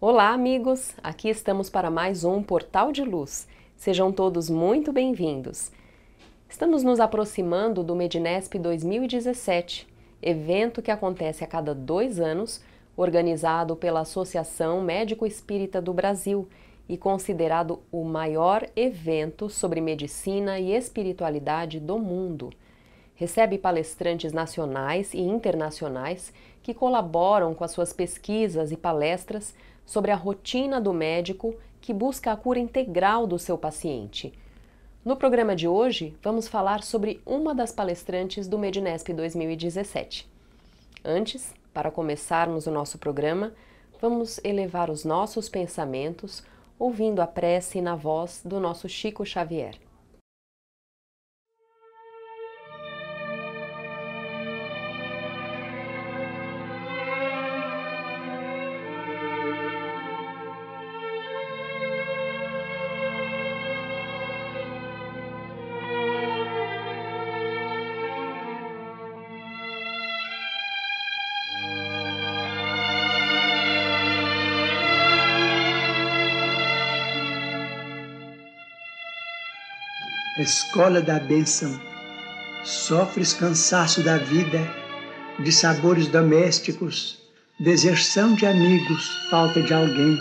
Olá, amigos! Aqui estamos para mais um Portal de Luz. Sejam todos muito bem-vindos. Estamos nos aproximando do Medinesp 2017, evento que acontece a cada 2 anos, organizado pela Associação Médico Espírita do Brasil e considerado o maior evento sobre medicina e espiritualidade do mundo. Recebe palestrantes nacionais e internacionais que colaboram com as suas pesquisas e palestras sobre a rotina do médico que busca a cura integral do seu paciente. No programa de hoje, vamos falar sobre uma das palestrantes do Medinesp 2017. Antes, para começarmos o nosso programa, vamos elevar os nossos pensamentos ouvindo a prece na voz do nosso Chico Xavier. Escola da bênção, sofres cansaço da vida, de sabores domésticos, deserção de amigos, falta de alguém.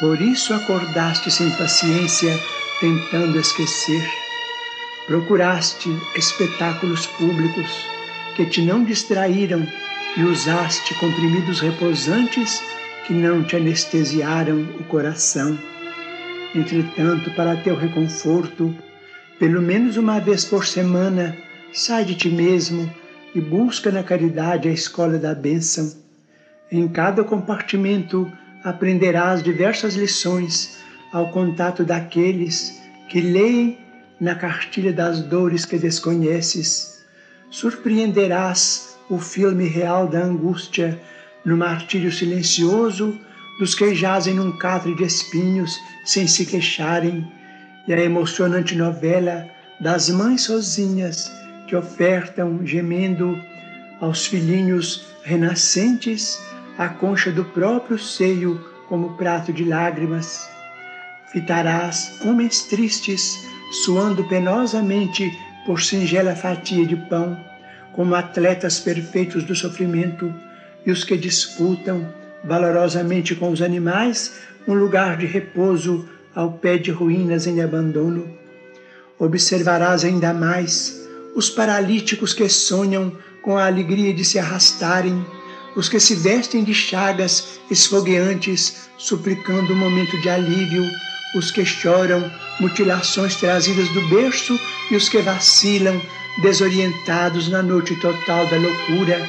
Por isso acordaste sem paciência, tentando esquecer. Procuraste espetáculos públicos que te não distraíram e usaste comprimidos repousantes que não te anestesiaram o coração. Entretanto, para teu reconforto, pelo menos uma vez por semana, sai de ti mesmo e busca na caridade a escola da bênção. Em cada compartimento aprenderás diversas lições ao contato daqueles que leem na cartilha das dores que desconheces. Surpreenderás o filme real da angústia no martírio silencioso dos que jazem num catre de espinhos sem se queixarem, e a emocionante novela das mães sozinhas que ofertam, gemendo, aos filhinhos renascentes a concha do próprio seio como prato de lágrimas. Fitarás homens tristes, suando penosamente por singela fatia de pão, como atletas perfeitos do sofrimento, e os que disputam valorosamente com os animais um lugar de repouso ao pé de ruínas em abandono. Observarás ainda mais os paralíticos que sonham com a alegria de se arrastarem, os que se vestem de chagas esfogueantes, suplicando um momento de alívio, os que choram mutilações trazidas do berço e os que vacilam, desorientados na noite total da loucura.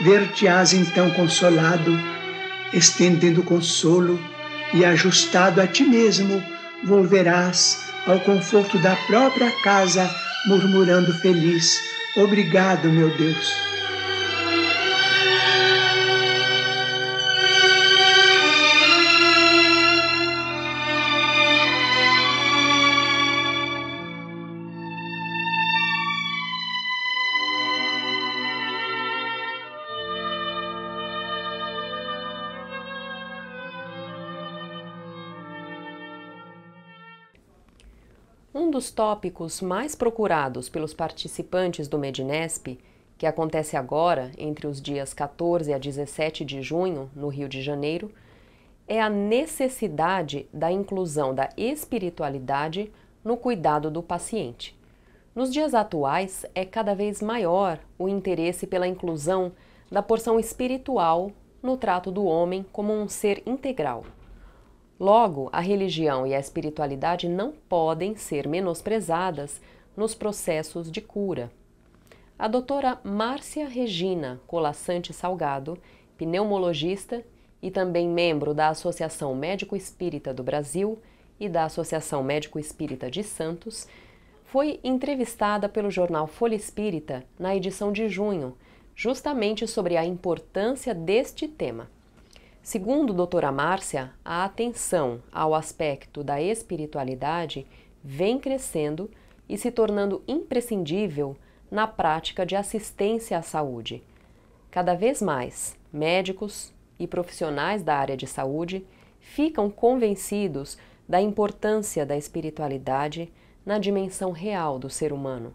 Ver-te-ás então consolado, estendendo consolo, e ajustado a ti mesmo, volverás ao conforto da própria casa, murmurando feliz: obrigado, meu Deus. Um dos tópicos mais procurados pelos participantes do Medinesp, que acontece agora entre os dias 14 a 17 de junho, no Rio de Janeiro, é a necessidade da inclusão da espiritualidade no cuidado do paciente. Nos dias atuais, é cada vez maior o interesse pela inclusão da porção espiritual no trato do homem como um ser integral. Logo, a religião e a espiritualidade não podem ser menosprezadas nos processos de cura. A doutora Márcia Regina Colaçante Salgado, pneumologista e também membro da Associação Médico Espírita do Brasil e da Associação Médico Espírita de Santos, foi entrevistada pelo jornal Folha Espírita na edição de junho, justamente sobre a importância deste tema. Segundo doutora Márcia, a atenção ao aspecto da espiritualidade vem crescendo e se tornando imprescindível na prática de assistência à saúde. Cada vez mais, médicos e profissionais da área de saúde ficam convencidos da importância da espiritualidade na dimensão real do ser humano.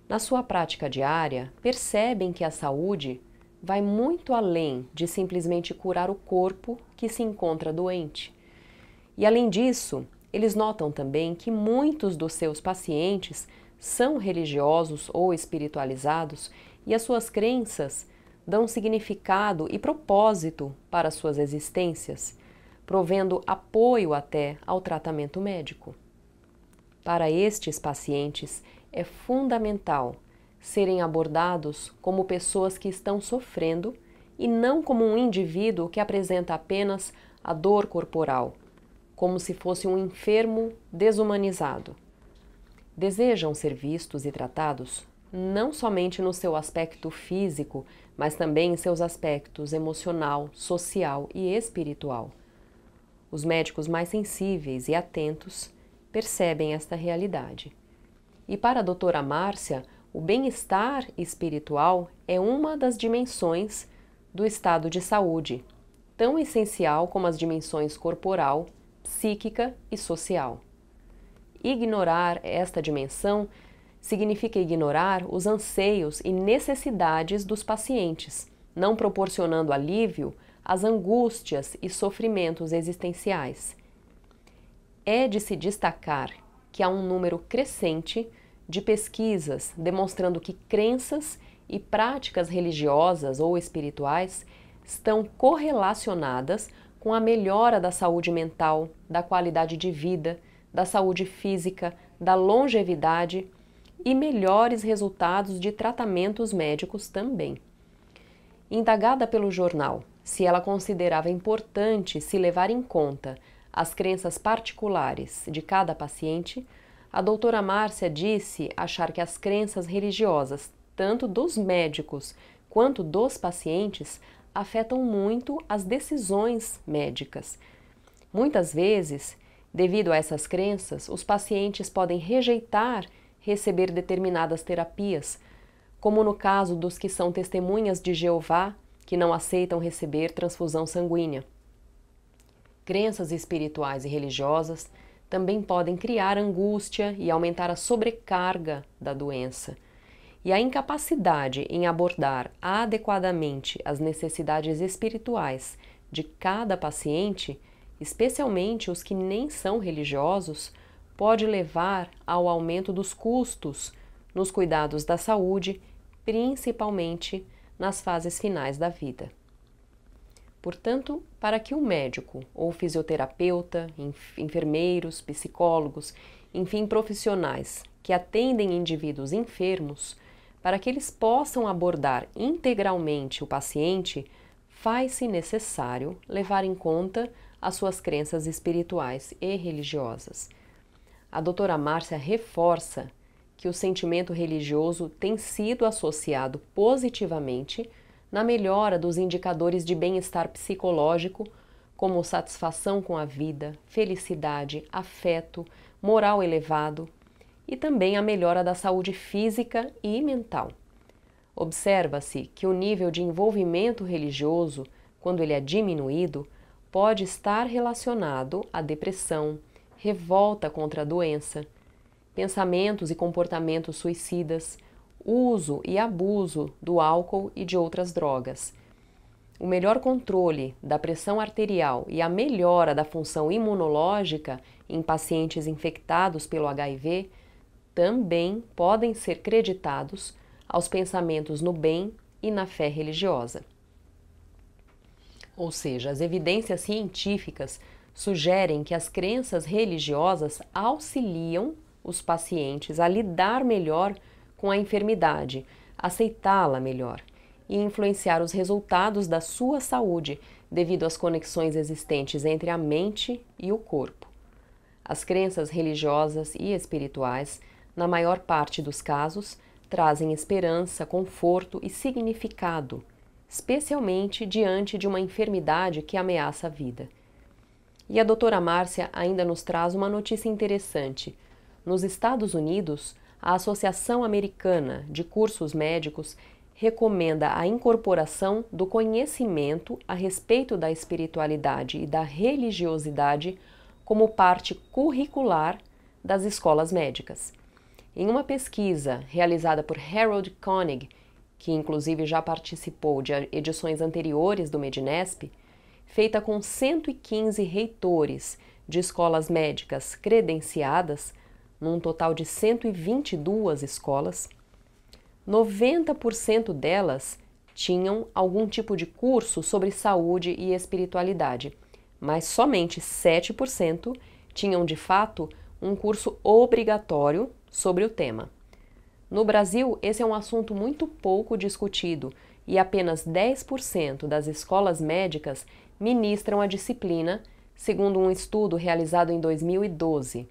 Na sua prática diária, percebem que a saúde vai muito além de simplesmente curar o corpo que se encontra doente. E além disso, eles notam também que muitos dos seus pacientes são religiosos ou espiritualizados e as suas crenças dão significado e propósito para suas existências, provendo apoio até ao tratamento médico. Para estes pacientes, é fundamental serem abordados como pessoas que estão sofrendo e não como um indivíduo que apresenta apenas a dor corporal, como se fosse um enfermo desumanizado. Desejam ser vistos e tratados não somente no seu aspecto físico, mas também em seus aspectos emocional, social e espiritual. Os médicos mais sensíveis e atentos percebem esta realidade. E para a doutora Márcia, o bem-estar espiritual é uma das dimensões do estado de saúde, tão essencial como as dimensões corporal, psíquica e social. Ignorar esta dimensão significa ignorar os anseios e necessidades dos pacientes, não proporcionando alívio às angústias e sofrimentos existenciais. É de se destacar que há um número crescente de pesquisas demonstrando que crenças e práticas religiosas ou espirituais estão correlacionadas com a melhora da saúde mental, da qualidade de vida, da saúde física, da longevidade e melhores resultados de tratamentos médicos também. Indagada pelo jornal se ela considerava importante se levar em conta as crenças particulares de cada paciente, a doutora Márcia disse achar que as crenças religiosas, tanto dos médicos quanto dos pacientes, afetam muito as decisões médicas. Muitas vezes, devido a essas crenças, os pacientes podem rejeitar receber determinadas terapias, como no caso dos que são testemunhas de Jeová, que não aceitam receber transfusão sanguínea. Crenças espirituais e religiosas também podem criar angústia e aumentar a sobrecarga da doença. E a incapacidade em abordar adequadamente as necessidades espirituais de cada paciente, especialmente os que nem são religiosos, pode levar ao aumento dos custos nos cuidados da saúde, principalmente nas fases finais da vida. Portanto, para que o médico ou fisioterapeuta, enfermeiros, psicólogos, enfim, profissionais que atendem indivíduos enfermos, para que eles possam abordar integralmente o paciente, faz-se necessário levar em conta as suas crenças espirituais e religiosas. A doutora Márcia reforça que o sentimento religioso tem sido associado positivamente na melhora dos indicadores de bem-estar psicológico, como satisfação com a vida, felicidade, afeto, moral elevado e também a melhora da saúde física e mental. Observa-se que o nível de envolvimento religioso, quando ele é diminuído, pode estar relacionado à depressão, revolta contra a doença, pensamentos e comportamentos suicidas, uso e abuso do álcool e de outras drogas. O melhor controle da pressão arterial e a melhora da função imunológica em pacientes infectados pelo HIV também podem ser creditados aos pensamentos no bem e na fé religiosa. Ou seja, as evidências científicas sugerem que as crenças religiosas auxiliam os pacientes a lidar melhor com a enfermidade, aceitá-la melhor e influenciar os resultados da sua saúde devido às conexões existentes entre a mente e o corpo. As crenças religiosas e espirituais, na maior parte dos casos, trazem esperança, conforto e significado, especialmente diante de uma enfermidade que ameaça a vida. E a doutora Márcia ainda nos traz uma notícia interessante. Nos Estados Unidos, a Associação Americana de Cursos Médicos recomenda a incorporação do conhecimento a respeito da espiritualidade e da religiosidade como parte curricular das escolas médicas. Em uma pesquisa realizada por Harold Koenig, que inclusive já participou de edições anteriores do Medinesp, feita com 115 reitores de escolas médicas credenciadas, num total de 122 escolas, 90% delas tinham algum tipo de curso sobre saúde e espiritualidade, mas somente 7% tinham de fato um curso obrigatório sobre o tema. No Brasil, esse é um assunto muito pouco discutido e apenas 10% das escolas médicas ministram a disciplina, segundo um estudo realizado em 2012.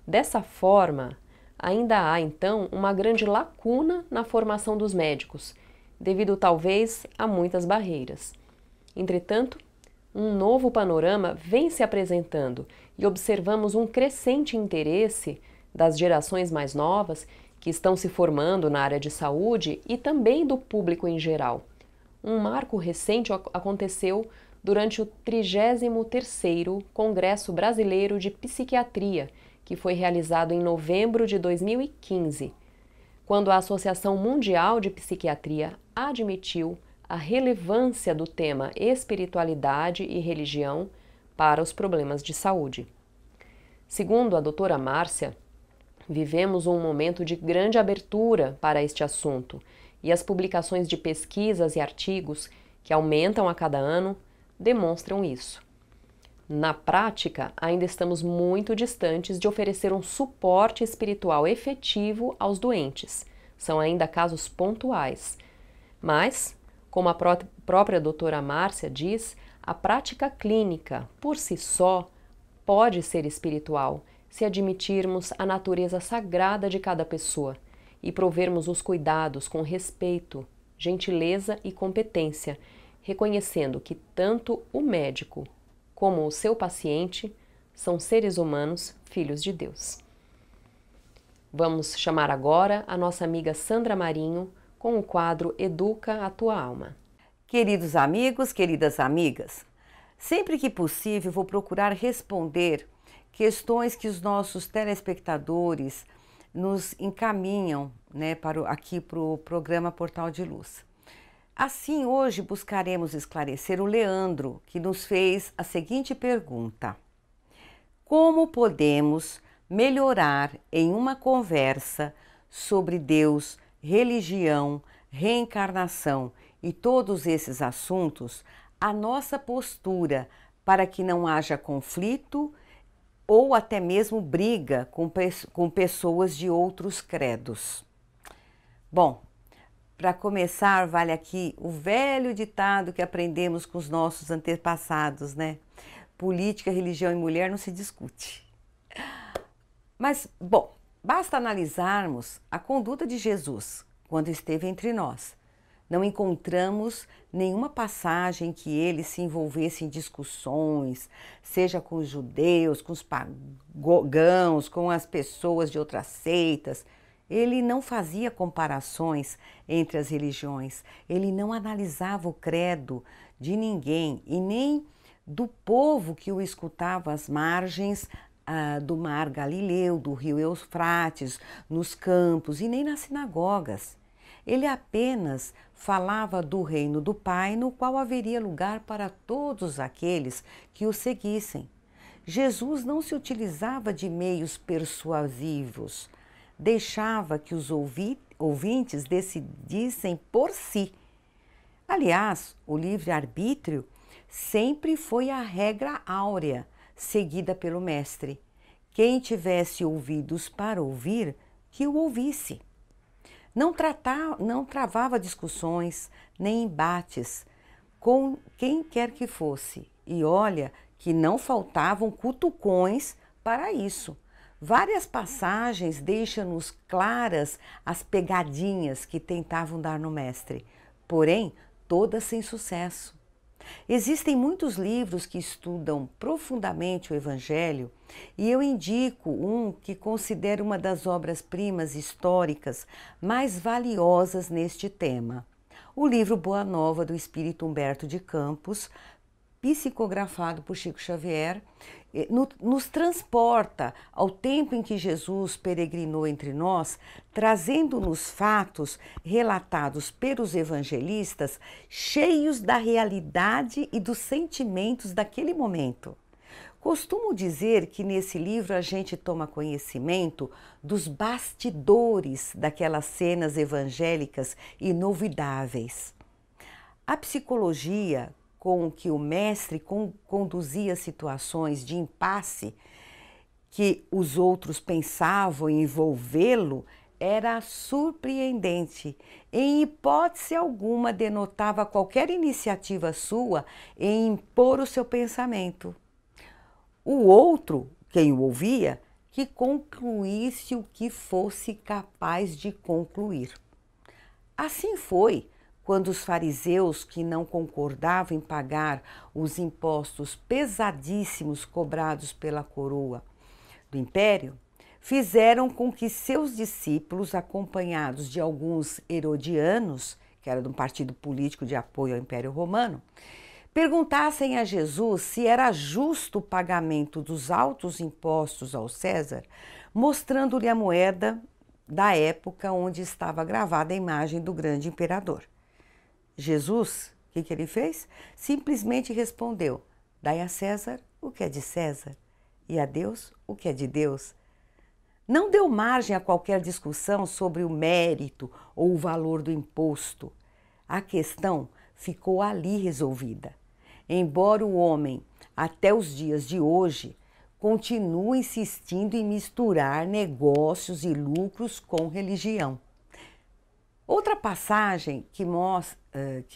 Dessa forma, ainda há, então, uma grande lacuna na formação dos médicos, devido talvez a muitas barreiras. Entretanto, um novo panorama vem se apresentando e observamos um crescente interesse das gerações mais novas que estão se formando na área de saúde e também do público em geral. Um marco recente aconteceu durante o 33º Congresso Brasileiro de Psiquiatria, que foi realizado em novembro de 2015, quando a Associação Mundial de Psiquiatria admitiu a relevância do tema espiritualidade e religião para os problemas de saúde. Segundo a doutora Márcia, vivemos um momento de grande abertura para este assunto e as publicações de pesquisas e artigos, que aumentam a cada ano, demonstram isso. Na prática, ainda estamos muito distantes de oferecer um suporte espiritual efetivo aos doentes. São ainda casos pontuais. Mas, como a própria doutora Márcia diz, a prática clínica, por si só, pode ser espiritual se admitirmos a natureza sagrada de cada pessoa e provermos os cuidados com respeito, gentileza e competência, reconhecendo que tanto o médico como o seu paciente são seres humanos, filhos de Deus. Vamos chamar agora a nossa amiga Sandra Marinho com o quadro Educa a Tua Alma. Queridos amigos, queridas amigas, sempre que possível vou procurar responder questões que os nossos telespectadores nos encaminham, aqui para o programa Portal de Luz. Assim, hoje buscaremos esclarecer o Leandro, que nos fez a seguinte pergunta: como podemos melhorar em uma conversa sobre Deus, religião, reencarnação e todos esses assuntos, a nossa postura para que não haja conflito ou até mesmo briga com pessoas de outros credos? Bom, para começar, vale aqui o velho ditado que aprendemos com os nossos antepassados, né? Política, religião e mulher não se discute. Mas, bom, basta analisarmos a conduta de Jesus quando esteve entre nós. Não encontramos nenhuma passagem que ele se envolvesse em discussões, seja com os judeus, com os pagãos, com as pessoas de outras seitas. Ele não fazia comparações entre as religiões, ele não analisava o credo de ninguém e nem do povo que o escutava às margens do mar Galileu, do rio Eufrates, nos campos e nem nas sinagogas. Ele apenas falava do reino do Pai, no qual haveria lugar para todos aqueles que o seguissem. Jesus não se utilizava de meios persuasivos, deixava que os ouvintes decidissem por si. Aliás, o livre-arbítrio sempre foi a regra áurea seguida pelo mestre. Quem tivesse ouvidos para ouvir, que o ouvisse. Não travava discussões nem embates com quem quer que fosse. E olha que não faltavam cutucões para isso. Várias passagens deixam-nos claras as pegadinhas que tentavam dar no mestre, porém todas sem sucesso. Existem muitos livros que estudam profundamente o Evangelho e eu indico um que considero uma das obras-primas históricas mais valiosas neste tema, o livro Boa Nova do Espírito Humberto de Campos, psicografado por Chico Xavier, nos transporta ao tempo em que Jesus peregrinou entre nós, trazendo-nos fatos relatados pelos evangelistas, cheios da realidade e dos sentimentos daquele momento. Costumo dizer que nesse livro a gente toma conhecimento dos bastidores daquelas cenas evangélicas inovidáveis. A psicologia com que o mestre conduzia situações de impasse que os outros pensavam em envolvê-lo era surpreendente. Em hipótese alguma denotava qualquer iniciativa sua em impor o seu pensamento. O outro, quem o ouvia, que concluísse o que fosse capaz de concluir. Assim foi quando os fariseus, que não concordavam em pagar os impostos pesadíssimos cobrados pela coroa do império, fizeram com que seus discípulos, acompanhados de alguns herodianos, que era de um partido político de apoio ao Império Romano, perguntassem a Jesus se era justo o pagamento dos altos impostos ao César, mostrando-lhe a moeda da época onde estava gravada a imagem do grande imperador. Jesus, o que ele fez? Simplesmente respondeu: dai a César o que é de César e a Deus o que é de Deus. Não deu margem a qualquer discussão sobre o mérito ou o valor do imposto. A questão ficou ali resolvida. Embora o homem, até os dias de hoje, continue insistindo em misturar negócios e lucros com religião. Outra passagem que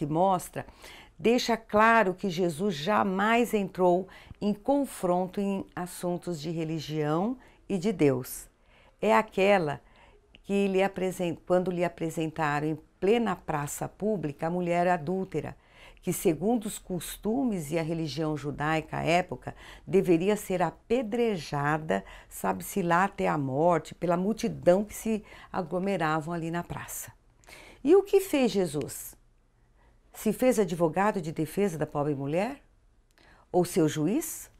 mostra deixa claro que Jesus jamais entrou em confronto em assuntos de religião e de Deus. É aquela que quando lhe apresentaram em plena praça pública a mulher adúltera, que segundo os costumes e a religião judaica à época, deveria ser apedrejada, sabe-se lá até a morte, pela multidão que se aglomeravam ali na praça. E o que fez Jesus? Se fez advogado de defesa da pobre mulher? Ou seu juiz?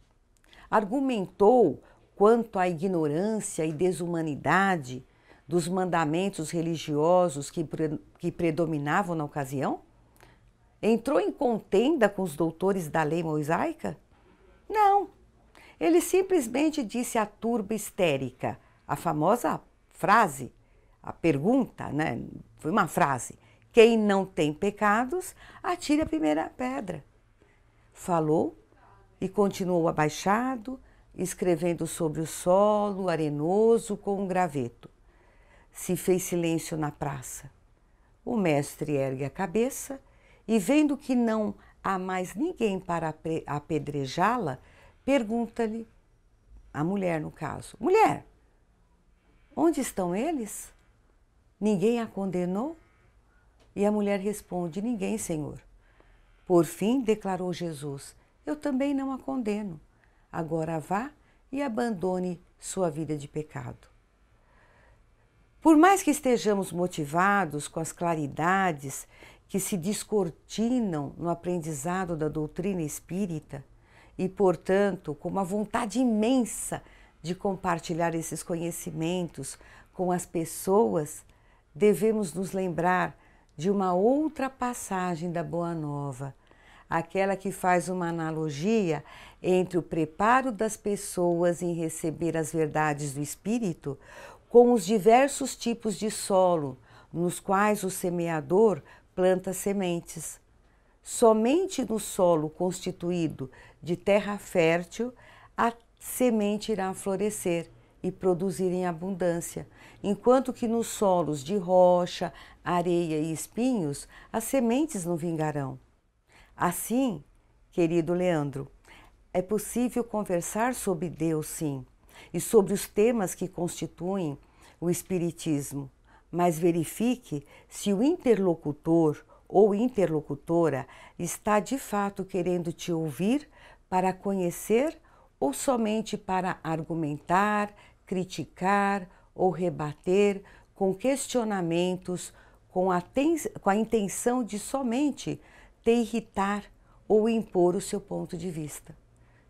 Argumentou quanto à ignorância e desumanidade dos mandamentos religiosos que predominavam na ocasião? Entrou em contenda com os doutores da lei mosaica? Não. Ele simplesmente disse à turba histérica, a famosa frase, a pergunta, né? Foi uma frase: quem não tem pecados, atire a primeira pedra. Falou e continuou abaixado, escrevendo sobre o solo arenoso com um graveto. Se fez silêncio na praça. O mestre ergue a cabeça e, vendo que não há mais ninguém para apedrejá-la, pergunta-lhe, a mulher no caso: mulher, onde estão eles? Ninguém a condenou? E a mulher responde: ninguém, Senhor. Por fim, declarou Jesus: eu também não a condeno. Agora vá e abandone sua vida de pecado. Por mais que estejamos motivados com as claridades que se descortinam no aprendizado da doutrina espírita e, portanto, com uma vontade imensa de compartilhar esses conhecimentos com as pessoas, devemos nos lembrar de uma outra passagem da Boa Nova, aquela que faz uma analogia entre o preparo das pessoas em receber as verdades do Espírito com os diversos tipos de solo nos quais o semeador planta sementes. Somente no solo constituído de terra fértil a semente irá florescer e produzir em abundância, enquanto que nos solos de rocha, areia e espinhos, as sementes não vingarão. Assim, querido Leandro, é possível conversar sobre Deus, sim, e sobre os temas que constituem o Espiritismo, mas verifique se o interlocutor ou interlocutora está de fato querendo te ouvir para conhecer ou somente para argumentar, criticar ou rebater com questionamentos com a intenção de somente te irritar ou impor o seu ponto de vista.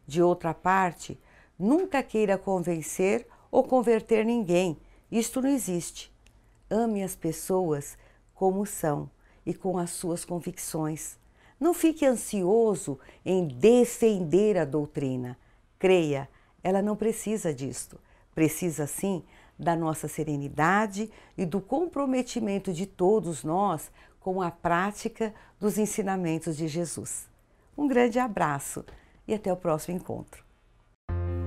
De outra parte, nunca queira convencer ou converter ninguém. Isto não existe. Ame as pessoas como são e com as suas convicções. Não fique ansioso em defender a doutrina. Creia, ela não precisa disto. Precisa sim da nossa serenidade e do comprometimento de todos nós com a prática dos ensinamentos de Jesus. Um grande abraço e até o próximo encontro.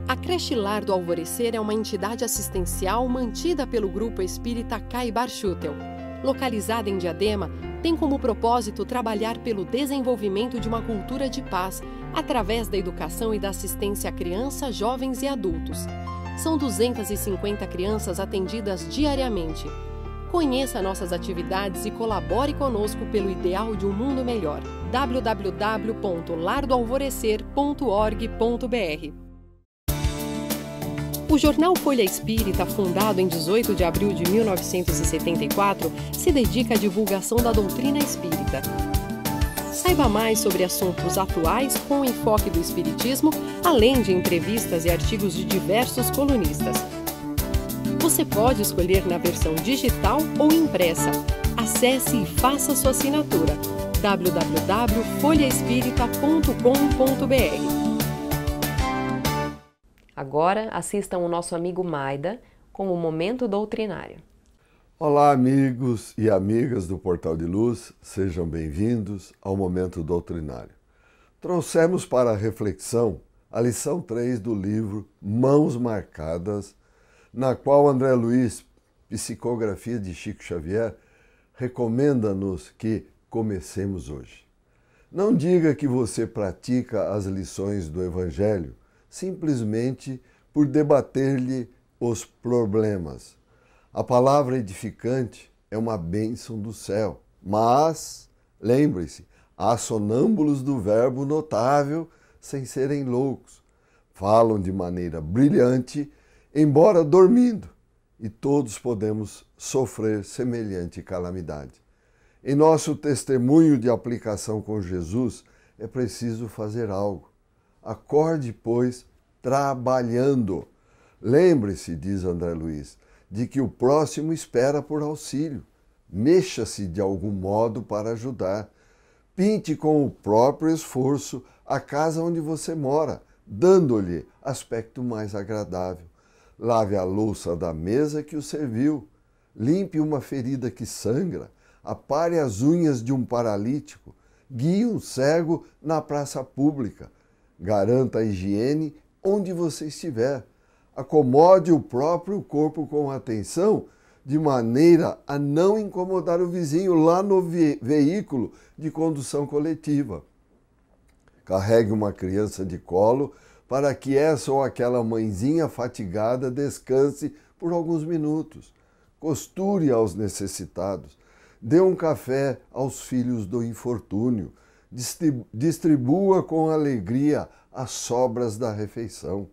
A Creche Lar do Alvorecer é uma entidade assistencial mantida pelo Grupo Espírita Caibar Schutel. Localizada em Diadema, tem como propósito trabalhar pelo desenvolvimento de uma cultura de paz, através da educação e da assistência a crianças, jovens e adultos. São 250 crianças atendidas diariamente. Conheça nossas atividades e colabore conosco pelo ideal de um mundo melhor. www.lardoalvorecer.org.br. O jornal Folha Espírita, fundado em 18 de abril de 1974, se dedica à divulgação da doutrina espírita. Saiba mais sobre assuntos atuais com o enfoque do espiritismo, além de entrevistas e artigos de diversos colunistas. Você pode escolher na versão digital ou impressa. Acesse e faça sua assinatura. www.folhaespírita.com.br. Agora assistam o nosso amigo Maida com o Momento Doutrinário. Olá, amigos e amigas do Portal de Luz, sejam bem-vindos ao Momento Doutrinário. Trouxemos para a reflexão a lição 3 do livro Mãos Marcadas, na qual André Luiz, Psicografia de Chico Xavier, recomenda-nos que comecemos hoje. Não diga que você pratica as lições do Evangelho simplesmente por debater-lhe os problemas. A palavra edificante é uma bênção do céu, mas, lembre-se, há sonâmbulos do verbo notável sem serem loucos. Falam de maneira brilhante, embora dormindo, e todos podemos sofrer semelhante calamidade. Em nosso testemunho de aplicação com Jesus, é preciso fazer algo. Acorde, pois, trabalhando. Lembre-se, diz André Luiz, de que o próximo espera por auxílio. Mexa-se de algum modo para ajudar. Pinte com o próprio esforço a casa onde você mora, dando-lhe aspecto mais agradável. Lave a louça da mesa que o serviu. Limpe uma ferida que sangra. Apare as unhas de um paralítico. Guie um cego na praça pública. Garanta a higiene onde você estiver. Acomode o próprio corpo com atenção, de maneira a não incomodar o vizinho lá no veículo de condução coletiva. Carregue uma criança de colo para que essa ou aquela mãezinha fatigada descanse por alguns minutos. Costure aos necessitados. Dê um café aos filhos do infortúnio. Distribua com alegria as sobras da refeição.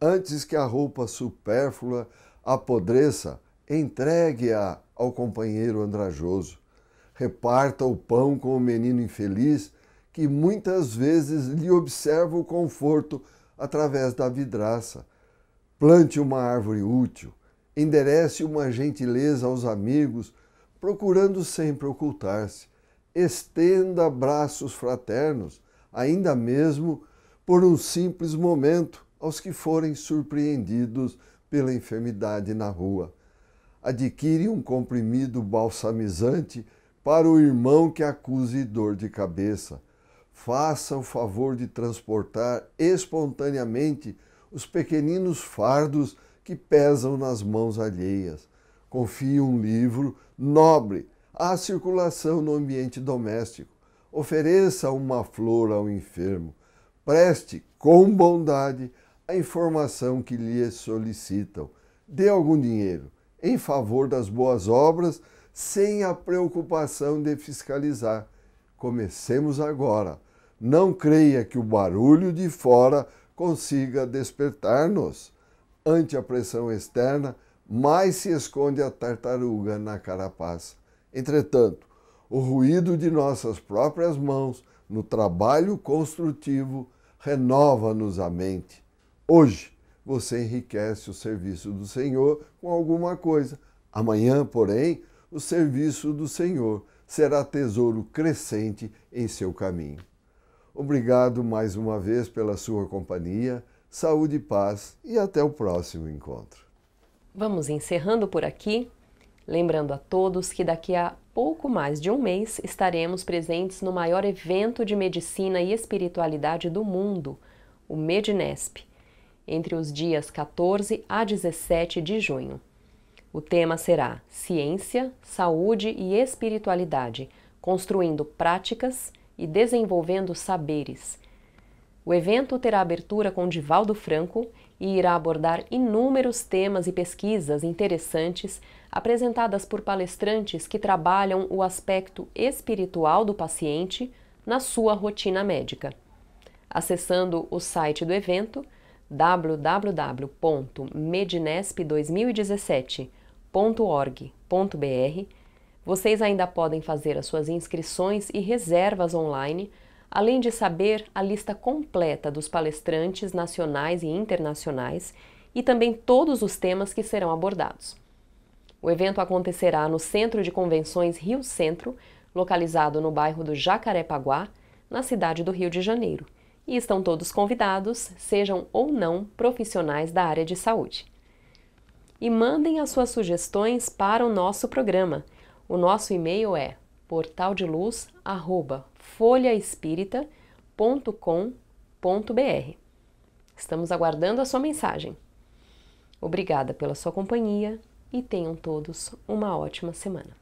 Antes que a roupa supérflua apodreça, entregue-a ao companheiro andrajoso. Reparta o pão com o menino infeliz, que muitas vezes lhe observa o conforto através da vidraça. Plante uma árvore útil. Enderece uma gentileza aos amigos, procurando sempre ocultar-se. Estenda braços fraternos, ainda mesmo por um simples momento, aos que forem surpreendidos pela enfermidade na rua. Adquire um comprimido balsamizante para o irmão que acuse dor de cabeça. Faça o favor de transportar espontaneamente os pequeninos fardos que pesam nas mãos alheias. Confie um livro nobre à circulação no ambiente doméstico. Ofereça uma flor ao enfermo. Preste com bondade a informação que lhe solicitam. Dê algum dinheiro em favor das boas obras, sem a preocupação de fiscalizar. Comecemos agora. Não creia que o barulho de fora consiga despertar-nos. Ante a pressão externa, mais se esconde a tartaruga na carapaça. Entretanto, o ruído de nossas próprias mãos no trabalho construtivo renova-nos a mente. Hoje, você enriquece o serviço do Senhor com alguma coisa. Amanhã, porém, o serviço do Senhor será tesouro crescente em seu caminho. Obrigado mais uma vez pela sua companhia, saúde e paz e até o próximo encontro. Vamos encerrando por aqui, lembrando a todos que daqui a pouco mais de um mês estaremos presentes no maior evento de medicina e espiritualidade do mundo, o Medinesp, entre os dias 14 a 17 de junho. O tema será Ciência, Saúde e Espiritualidade, construindo práticas e desenvolvendo saberes. O evento terá abertura com Divaldo Franco e irá abordar inúmeros temas e pesquisas interessantes apresentadas por palestrantes que trabalham o aspecto espiritual do paciente na sua rotina médica. Acessando o site do evento, www.medinesp2017.org.br, vocês ainda podem fazer as suas inscrições e reservas online, além de saber a lista completa dos palestrantes nacionais e internacionais e também todos os temas que serão abordados. O evento acontecerá no Centro de Convenções Rio Centro, localizado no bairro do Jacarepaguá, na cidade do Rio de Janeiro. E estão todos convidados, sejam ou não profissionais da área de saúde. E mandem as suas sugestões para o nosso programa. O nosso e-mail é portaldeluz@folhaespirita.com.br. Estamos aguardando a sua mensagem. Obrigada pela sua companhia e tenham todos uma ótima semana.